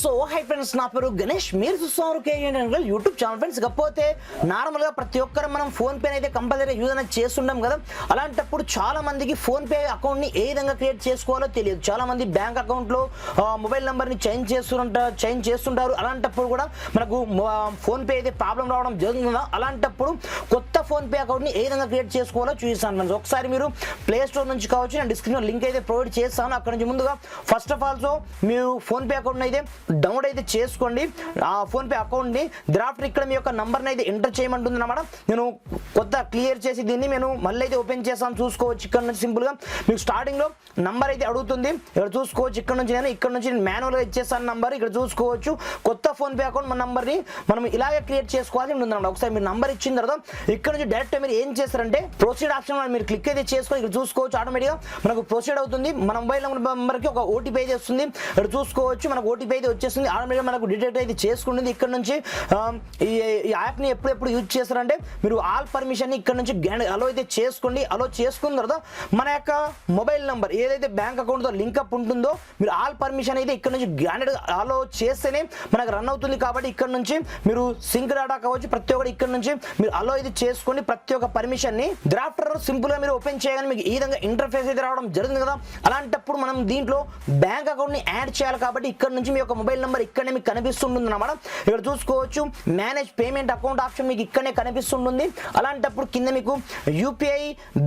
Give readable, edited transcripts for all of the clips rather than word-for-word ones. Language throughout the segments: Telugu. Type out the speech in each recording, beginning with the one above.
సో హై ఫ్రెండ్స్, నా పేరు గణేష్. మీరు చూస్తున్నారు కేజీ యూట్యూబ్ ఛానల్. ఫ్రెండ్స్, కాకపోతే నార్మల్గా ప్రతి ఒక్కరు మనం ఫోన్ పే అయితే కంపల్సరీ యూజ్ అనేది చేస్తుంటాం కదా. అలాంటప్పుడు చాలా మందికి ఫోన్ పే అకౌంట్ని ఏ విధంగా క్రియేట్ చేసుకోవాలో తెలియదు. చాలా మంది బ్యాంక్ అకౌంట్లో మొబైల్ నెంబర్ని చేంజ్ చేస్తుంటారు. అలాంటప్పుడు కూడా మనకు ఫోన్ పే అయితే ప్రాబ్లం రావడం జరుగుతుంది కదా. అలాంటప్పుడు కొత్త ఫోన్ పే అకౌంట్ని ఏ విధంగా క్రియేట్ చేసుకోవాలో చూపిస్తాను ఫ్రెండ్స్. ఒకసారి మీరు ప్లే స్టోర్ నుంచి కావచ్చు, నేను డిస్క్రిప్షన్ లింక్ అయితే ప్రొవైడ్ చేస్తాను. అక్కడ నుంచి ముందుగా ఫస్ట్ ఆఫ్ ఆల్ మీరు ఫోన్ పే అకౌంట్ అయితే డౌన్లోడ్ అయితే చేసుకోండి. ఆ ఫోన్ పే అకౌంట్ ని డ్రాఫ్ట్ ఇక్కడ మీ యొక్క నంబర్ అయితే ఎంటర్ చేయమంటుంది అన్నమాట. నేను కొత్త క్లియర్ చేసి దీన్ని నేను మళ్ళీ అయితే ఓపెన్ చేస్తాను. చూసుకోవచ్చు ఇక్కడ నుంచి సింపుల్ గా మీకు స్టార్టింగ్ లో నంబర్ అయితే అడుగుతుంది. ఇక్కడ చూసుకోవచ్చు ఇక్కడ నుంచి నేను మాన్యువల్ గా ఇచ్చేస్తాను నంబర్. ఇక్కడ చూసుకోవచ్చు కొత్త ఫోన్ పే అకౌంట్ మన నంబర్ ని మనం ఇలాగే క్రియేట్ చేసుకోవాల్సి ఉంటుంది అన్నమాట. ఒకసారి మీరు నంబర్ ఇచ్చిన తర్వాత ఇక్కడ నుంచి డైరెక్ట్ మీరు ఏం చేస్తారంటే ప్రొసీడ్ ఆప్షన్ మీరు క్లిక్ అయితే చేసుకొని ఇక్కడ చూసుకోవచ్చు ఆటోమేటిక్ గా మనకు ప్రొసీడ్ అవుతుంది. మన మొబైల్ నెంబర్ కి ఒక ఓటీపీ అయితే వస్తుంది. ఇక్కడ చూసుకోవచ్చు మనకు ఓటీపీ అయితే వచ్చేస్తుంది. ఆటోమేటిక్గా మనకు డిటెక్ట్ అయితే చేసుకుంటుంది. ఇక్కడ నుంచి ఈ యాప్ని ఎప్పుడెప్పుడు యూజ్ చేస్తారంటే మీరు ఆల్ పర్మిషన్ ఇక్కడ నుంచి అలో అయితే చేసుకోండి. అలో చేసుకున్న తర్వాత మన యొక్క మొబైల్ నెంబర్ ఏదైతే బ్యాంక్ అకౌంట్తో లింక్అప్ ఉంటుందో మీరు ఆల్ పర్మిషన్ అయితే ఇక్కడ నుంచి గ్రాండెడ్ అలో చేస్తేనే మనకు రన్ అవుతుంది. కాబట్టి ఇక్కడ నుంచి మీరు సింక్ డేటా కావచ్చు ప్రతి ఒక్కటి ఇక్కడ నుంచి మీరు అలో అయితే చేసుకోండి. ప్రతి ఒక్క పర్మిషన్ ని డ్రాఫ్టర్ సింపుల్ గా మీరు ఓపెన్ చేయగానే మీకు ఈ విధంగా ఇంటర్ఫేస్ అయితే రావడం జరుగుతుంది కదా. అలాంటప్పుడు మనం దీంట్లో బ్యాంక్ అకౌంట్ ని యాడ్ చేయాలి. కాబట్టి ఇక్కడ నుంచి మీ యొక్క మొబైల్ నెంబర్ ఇక్కడనే మీకు కనిపిస్తుంటుంది అన్నమాట. ఇక్కడ చూసుకోవచ్చు మేనేజ్ పేమెంట్ అకౌంట్ ఆప్షన్ మీకు ఇక్కడనే కనిపిస్తుంటుంది. అలాంటప్పుడు కింద మీకు యూపీఐ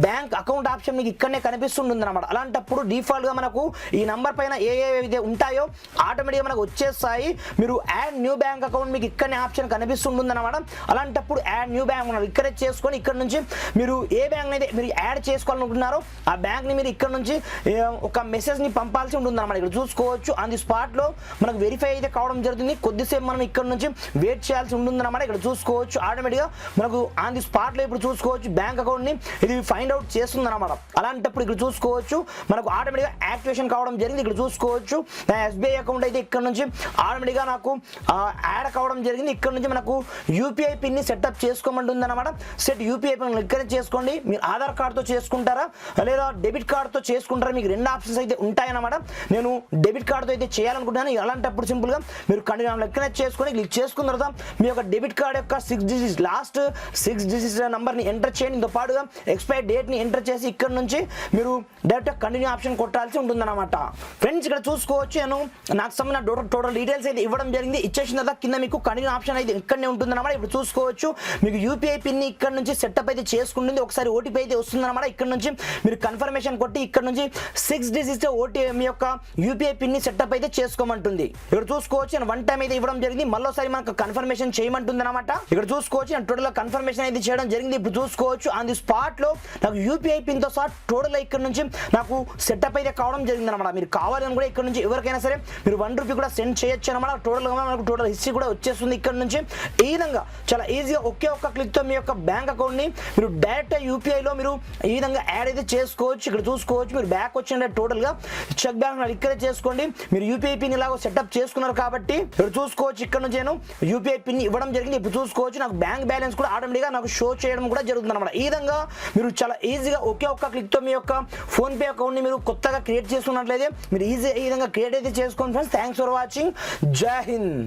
బ్యాంక్ అకౌంట్ ఆప్షన్ మీకు ఇక్కడనే కనిపిస్తుంటుంది అన్నమాట. అలాంటప్పుడు డిఫాల్ట్ గా మనకు ఈ నంబర్ పైన ఏ ఉంటాయో ఆటోమేటిక్గా మనకు వచ్చేస్తాయి. మీరు యాడ్ న్యూ బ్యాంక్ అకౌంట్ మీకు ఇక్కడనే ఆప్షన్ కనిపిస్తుంటుంది అన్నమాట. అలాంటప్పుడు యాడ్ న్యూ బ్యాంక్ ఇక్కడే చేసుకొని ఇక్కడ నుంచి మీరు ఏ బ్యాంక్ అయితే మీరు యాడ్ చేసుకోవాలనుకుంటున్నారో ఆ బ్యాంక్ ని మీరు ఇక్కడ నుంచి ఒక మెసేజ్ ని పంపాల్సి ఉంటుంది అన్నమాట. ఇక్కడ చూసుకోవచ్చు ఆన్ ది స్పాట్ లో మనకు వెరిఫై అయితే కావడం జరుగుతుంది. కొద్దిసేపు మనం ఇక్కడ నుంచి వెయిట్ చేయాల్సి ఉంటుంది అన్నమాట. ఇక్కడ చూసుకోవచ్చు ఆటోమేటిక్ గా మనకు ఆన్ ది స్పాట్ లో ఇప్పుడు చూసుకోవచ్చు బ్యాంక్ అకౌంట్ ని ఇది ఫైండ్ అవుట్ చేస్తుంది అన్నమాట. అలాంటప్పుడు ఇక్కడ చూసుకోవచ్చు మనకు ఆటోమేటిక్ గా యాక్టివేషన్ కావడం జరిగింది. ఇక్కడ చూసుకోవచ్చు నా ఎస్బీఐ అకౌంట్ అయితే ఇక్కడ నుంచి ఆటోమేటిక్ గా నాకు యాడ్ కావడం జరిగింది. ఇక్కడ నుంచి మనకు యూపీఐ పిన్ ని సెటప్ చేసుకోమంటుంది అన్నమాట. సెట్ యూపీఐ పిన్ ఇక్కడ చేసుకోండి. మీరు ఆధార్ కార్డ్ తో చేసుకుంటారా లేదా డెబిట్ కార్డ్ తో చేసుకుంటారా, మీకు రెండు ఆప్షన్స్ అయితే ఉంటాయన్నమాట. నేను డెబిట్ కార్డ్ తో అయితే చేయాలనుకుంటున్నాను. అలాంటప్పుడు సింపుల్ గా మీరు లెక్కనే చేసుకొని క్లిక్ చేసుకున్న తర్వాత మీ యొక్క డెబిట్ కార్డ్ యొక్క 6 డిజిట్స్ లాస్ట్ 6 డిజిట్స్ నంబర్ ని ఎంటర్ చేయండి. ఇంతో పాటుగా ఎక్స్పైర్ డేట్ ని ఎంటర్ చేసి ఇక్కడ నుంచి మీరు డైరెక్ట్ కంటిన్యూ ఆప్షన్ కొట్టాల్సి ఉంటుంది అన్నమాట. ఫ్రెండ్స్, ఇక్కడ చూసుకోవచ్చు నేను నాకు సంబంధించిన టోటల్ డీటెయిల్స్ అయితే ఇవ్వడం జరిగింది. ఇచ్చేసిన తర్వాత కింద మీకు కంటిన్యూ ఆప్షన్ అయితే ఇక్కడనే ఉంటుంది అన్నమాట. ఇప్పుడు చూసుకోవచ్చు మీకు యూపీఐ పిన్ ని ఇక్కడ నుంచి సెటప్ అయితే చేసుకుంటుంది. ఒకసారి ఓటీపీ అయితే వస్తుంది అన్నమాట. ఇక్కడ నుంచి మీరు కన్ఫర్మేషన్ కొట్టి ఇక్కడ నుంచి 6 డిజిట్స్ ఓటీపీ మీ యొక్క యూపీఐ పిన్ ని సెటప్ అయితే చేసుకోమంటుంది. ఇక్కడ చూసుకోవచ్చు నేను 1 టైం అయితే ఇవ్వడం జరిగింది. మళ్ళీసారి మనకు కన్ఫర్మేషన్ చేయమంటుంది అనమాట. ఇక్కడ చూసుకోవచ్చు నేను టోటల్ కన్ఫర్మేషన్ అయితే చేయడం జరిగింది. ఇప్పుడు చూసుకోవచ్చు ఆన్ ది స్పాట్ లో నాకు యూపీఐ పిన్ తో సహా టోటల్ ఇక్కడ నుంచి నాకు సెటప్ అయితే కావడం జరిగింది అనమాట. మీరు కావాలని కూడా ఇక్కడ నుంచి ఎవరికైనా సరే మీరు 1 రూపీ కూడా సెండ్ చేయొచ్చు అనమాట. టోటల్ గా మనకు టోటల్ హిస్టరీ కూడా వచ్చేస్తుంది ఇక్కడ నుంచి. ఈ విధంగా చాలా ఈజీగా ఒకే ఒక్క క్లిక్ తో మీ యొక్క బ్యాంక్ అకౌంట్ ని మీరు డైరెక్ట్ యూపీఐ లో మీరు ఈ విధంగా యాడ్ అయితే చేసుకోవచ్చు. ఇక్కడ చూసుకోవచ్చు మీరు బ్యాక్ వచ్చిండే టోటల్ గా చెక్ బ్యాంక్ ఇక్కడే చేసుకోండి. మీరు యూపీఐ పిన్ ఇలాగో సెటప్ చేసుకున్నారు కాబట్టి ఇక్కడ చూసుకోవచ్చు ఇక్కడ నుంచి నేను యూపీఐ పిన్ ఇవ్వడం జరిగింది. ఇప్పుడు చూసుకోవచ్చు నాకు బ్యాంక్ బ్యాలెన్స్ కూడా ఆటోమేటిక్ గా నాకు షో చేయడం కూడా జరుగుతుంది అనమాట. ఈ విధంగా మీరు చాలా ఈజీగా ఒకే ఒక్క క్లిక్ తో మీ యొక్క ఫోన్ పే అకౌంట్ ని మీరు కొత్తగా క్రియేట్ చేసుకున్నట్లయితే మీరు ఈజీ ఈ విధంగా క్రియేట్ అయితే చేసుకోండి ఫ్రెండ్స్. Thanks for watching. జై హింద్.